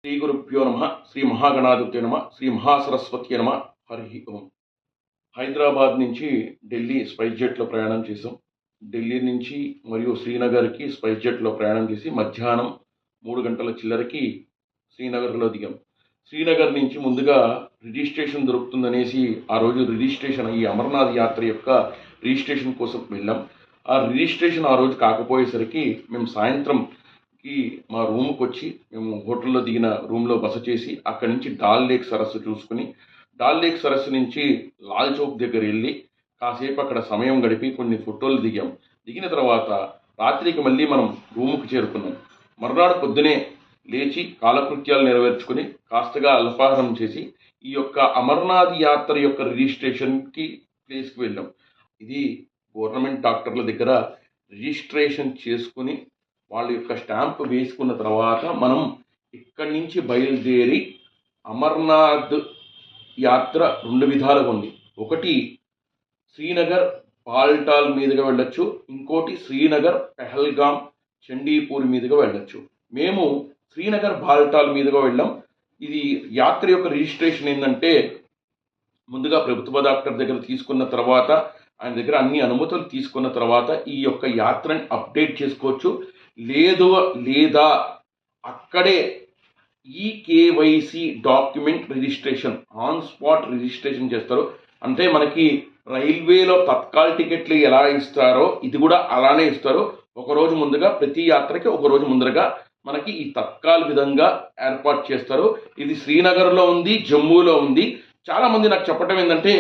శ్రీ గురుభ్యో నమ శ్రీ మహాగణాధిపతి నమ శ్రీ మహాసరస్వతి నమ హరి ఓం. హైదరాబాద్ నుంచి ఢిల్లీ స్పైస్ జెట్లో ప్రయాణం చేసాం. ఢిల్లీ నుంచి మరియు శ్రీనగర్కి స్పైస్ జెట్లో ప్రయాణం చేసి మధ్యాహ్నం 3 గంటల చిల్లరకి శ్రీనగర్లో దిగాం. శ్రీనగర్ నుంచి ముందుగా రిజిస్ట్రేషన్ దొరుకుతుందనేసి ఆ రోజు రిజిస్ట్రేషన్ ఈ అమర్నాథ్ యాత్ర యొక్క రిజిస్ట్రేషన్ కోసం వెళ్ళాం. ఆ రిజిస్ట్రేషన్ ఆ రోజు కాకపోయేసరికి మేము సాయంత్రంకి మా రూమ్కి వచ్చి మేము హోటల్లో దిగిన రూమ్లో బస చేసి అక్కడి నుంచి డాల్ లేక్ సరస్సు చూసుకుని డాల్ లేక్ సరస్సు నుంచి లాల్ చౌక్ దగ్గర వెళ్ళి కాసేపు అక్కడ సమయం గడిపి కొన్ని ఫోటోలు దిగాం. దిగిన తర్వాత రాత్రికి మళ్ళీ మనం రూముకు చేరుకున్నాం. మరునాడు పొద్దునే లేచి కాలకృత్యాలు నెరవేర్చుకుని కాస్తగా అల్పాహారం చేసి ఈ యొక్క అమర్నాథ్ యాత్ర యొక్క రిజిస్ట్రేషన్కి ప్లేస్కి వెళ్ళాం. ఇది గవర్నమెంట్ డాక్టర్ల దగ్గర రిజిస్ట్రేషన్ చేసుకుని వాళ్ళ యొక్క స్టాంప్ వేసుకున్న తర్వాత మనం ఇక్కడి నుంచి బయలుదేరి అమర్నాథ్ యాత్ర 2 విధాలుగా ఉంది. ఒకటి శ్రీనగర్ బాల్టాల్ మీదుగా వెళ్ళొచ్చు, ఇంకోటి శ్రీనగర్ పెహల్గామ్ చండీపూర్ మీదుగా వెళ్ళొచ్చు. మేము శ్రీనగర్ బాల్టాల్ మీదుగా వెళ్ళాం. ఇది యాత్ర యొక్క రిజిస్ట్రేషన్ ఏంటంటే ముందుగా ప్రభుత్వ డాక్టర్ దగ్గర తీసుకున్న తర్వాత ఆయన దగ్గర అన్ని అనుమతులు తీసుకున్న తర్వాత ఈ యొక్క యాత్రని అప్డేట్ చేసుకోవచ్చు. లేదా అక్కడే eKYC document registration on spot registration చేస్తారు. అంటే మనకి రైల్వేలో తత్కాల్ టికెట్లు ఎలా ఇస్తారో ఇది కూడా అలానే ఇస్తారు. ఒకరోజు ముందుగా ప్రతి యాత్రకి ఒకరోజు ముందుగా మనకి ఈ తత్కాల్ విధంగా ఏర్పాటు చేస్తారు. ఇది శ్రీనగర్లో ఉంది, జమ్మూలో ఉంది. చాలామంది నాకు చెప్పడం ఏంటంటే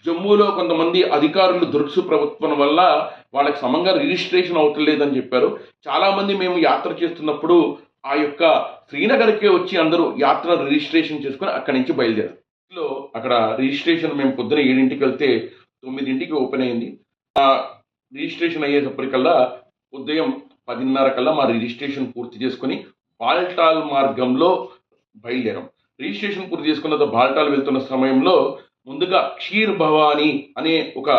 జమ్మూలో కొంతమంది అధికారులు దుర్సు ప్రభుత్వం వల్ల వాళ్ళకి సమంగా రిజిస్ట్రేషన్ అవుతలేదని చెప్పారు. చాలామంది మేము యాత్ర చేస్తున్నప్పుడు ఆ యొక్క శ్రీనగర్కే వచ్చి అందరూ యాత్ర రిజిస్ట్రేషన్ చేసుకుని అక్కడి నుంచి బయలుదేరారు. అక్కడ రిజిస్ట్రేషన్ మేము పొద్దున 7ంటికి వెళ్తే 9ంటికి ఓపెన్ అయింది. ఆ రిజిస్ట్రేషన్ అయ్యేటప్పటికల్లా ఉదయం 10:30 కల్లా మా రిజిస్ట్రేషన్ పూర్తి చేసుకుని బాల్టాల్ మార్గంలో బయలుదేరాం. రిజిస్ట్రేషన్ పూర్తి చేసుకున్న బాల్టాల్ వెళ్తున్న సమయంలో ముందుగా క్షీర్ భవానీ అనే ఒక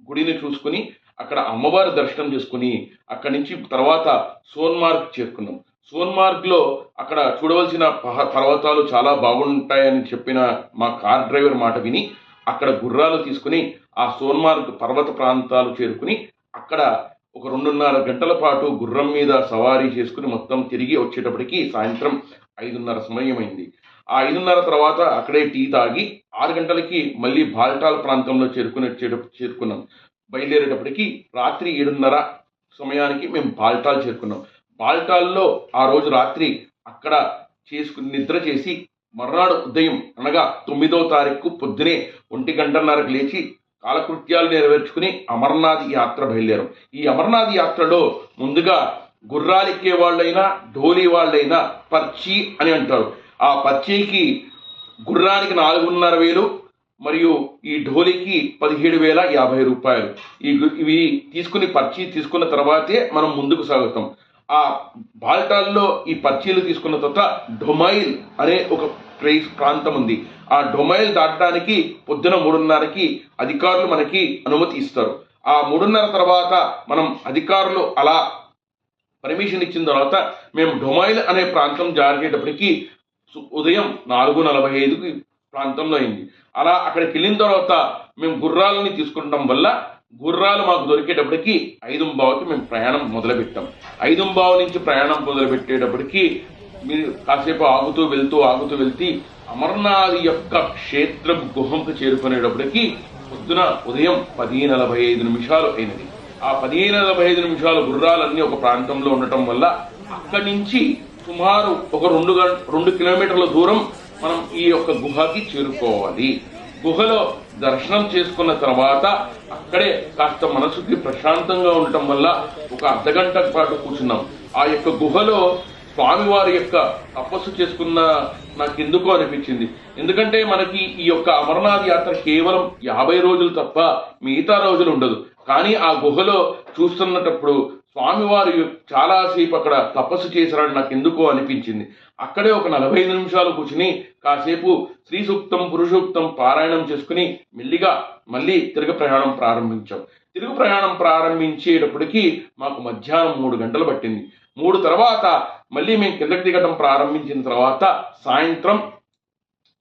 గుడిని చూసుకుని అక్కడ అమ్మవారి దర్శనం చేసుకుని అక్కడి నుంచి తర్వాత సోన్మార్గ్ చేరుకున్నాం. సోన్మార్గ్లో అక్కడ చూడవలసిన పర్వతాలు చాలా బాగుంటాయని చెప్పిన మా కార్ డ్రైవర్ మాట విని అక్కడ గుర్రాలు తీసుకుని ఆ సోన్మార్గ్ పర్వత ప్రాంతాలు చేరుకుని అక్కడ ఒక 2.5 గంటల పాటు గుర్రం మీద సవారీ చేసుకుని మొత్తం తిరిగి వచ్చేటప్పటికి సాయంత్రం 5:30 సమయమైంది. ఆ 5:30 తర్వాత అక్కడే టీ తాగి 6 గంటలకి మళ్ళీ బాల్టాల్ ప్రాంతంలో చేరుకున్నాం. బయలుదేరేటప్పటికి రాత్రి 7:30 సమయానికి మేము బాల్టాల్ చేరుకున్నాం. బాల్టాల్లో ఆ రోజు రాత్రి అక్కడ నిద్ర చేసి మర్నాడు ఉదయం అనగా 9వ తారీఖు పొద్దునే 1:30కి లేచి కాలకృత్యాలు నెరవేర్చుకుని అమర్నాథ్ యాత్ర బయలుదేరాం. ఈ అమర్నాథ్ యాత్రలో ముందుగా గుర్రాలు ఎక్కే వాళ్ళైనా ఢోలీ వాళ్ళైనా పర్చీ అని అంటారు. ఆ పర్చీకి గుర్రానికి 4,500 మరియు ఈ ఢోలీకి 17,050 రూపాయలు. ఇవి తీసుకుని పర్చీ తీసుకున్న తర్వాతే మనం ముందుకు సాగుతాం. ఆ బాల్టాల్లో ఈ పర్చీలు తీసుకున్న తర్వాత డొమైల్ అనే ఒక ప్రాంతం ఉంది. ఆ డొమైల్ దాటడానికి పొద్దున 3:30కి అధికారులు మనకి అనుమతి ఇస్తారు. ఆ 3:30 తర్వాత మనం అధికారులు అలా పర్మిషన్ ఇచ్చిన తర్వాత మేము డొమైల్ అనే ప్రాంతం జారేటప్పటికి ఉదయం 4:45కి ప్రాంతంలో అయింది. అలా అక్కడికి వెళ్ళిన తర్వాత మేము గుర్రాలని తీసుకుంటాం వల్ల గుర్రాలు మాకు దొరికేటప్పటికి 5:15కి మేము ప్రయాణం మొదలుపెట్టాం. 5:15 నుంచి ప్రయాణం మొదలుపెట్టేటప్పటికి మీరు కాసేపు ఆగుతూ వెళ్తూ అమర్నాథ్ యొక్క క్షేత్రం గుహంకు చేరుకునేటప్పటికి పొద్దున ఉదయం 10:45 అయినది. ఆ 10:45 గుర్రాలన్నీ ఒక ప్రాంతంలో ఉండటం వల్ల అక్కడి నుంచి సుమారు ఒక 2 కిలోమీటర్ల దూరం మనం ఈ యొక్క గుహకి చేరుకోవాలి. గుహలో దర్శనం చేసుకున్న తర్వాత అక్కడే కాస్త మనసుకి ప్రశాంతంగా ఉండటం వల్ల ఒక అర్ధగంట పాటు కూర్చున్నాం. ఆ యొక్క గుహలో స్వామివారి యొక్క తపస్సు చేసుకున్న నాకు ఎందుకో అనిపించింది. ఎందుకంటే మనకి ఈ యొక్క అమర్నాథ్ యాత్ర కేవలం 50 రోజులు తప్ప మిగతా రోజులు ఉండదు. కానీ ఆ గుహలో చూస్తున్నప్పుడు స్వామివారు చాలాసేపు అక్కడ తపస్సు చేశారని నాకు ఎందుకో అనిపించింది. అక్కడే ఒక 45 నిమిషాలు కూర్చుని కాసేపు స్త్రీ సూక్తం పురుషూక్తం పారాయణం చేసుకుని మెల్లిగా మళ్ళీ తిరుగు ప్రయాణం ప్రారంభించాం. తిరుగు ప్రయాణం ప్రారంభించేటప్పటికి మాకు మధ్యాహ్నం 3 గంటలు పట్టింది. 3 తర్వాత మళ్ళీ మేము కిందకి దిగడం ప్రారంభించిన తర్వాత సాయంత్రం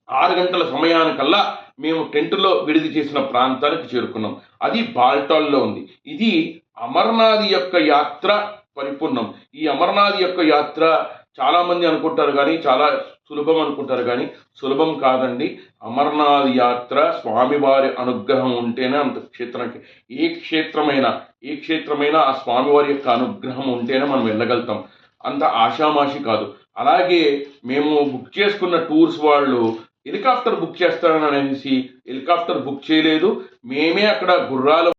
6 గంటల సమయానికల్లా మేము టెంటులో విడిది చేసిన ప్రాంతానికి చేరుకున్నాం. అది బాల్టాల్లో ఉంది. ఇది అమర్నాథ్ యొక్క యాత్ర పరిపూర్ణం. ఈ అమర్నాథ్ యొక్క యాత్ర చాలామంది అనుకుంటారు కానీ చాలా సులభం అనుకుంటారు కానీ సులభం కాదండి. అమర్నాథ్ యాత్ర స్వామివారి అనుగ్రహం ఉంటేనే అంత క్షేత్రానికి ఏ క్షేత్రమైనా ఆ స్వామివారి యొక్క అనుగ్రహం ఉంటేనే మనం వెళ్ళగలుగుతాం. అంత ఆషామాషి కాదు. అలాగే మేము బుక్ చేసుకున్న టూర్స్ వాళ్ళు హెలికాప్టర్ బుక్ చేస్తారని అనేసి హెలికాప్టర్ బుక్ చేయలేదు. మేమే అక్కడ గుర్రాల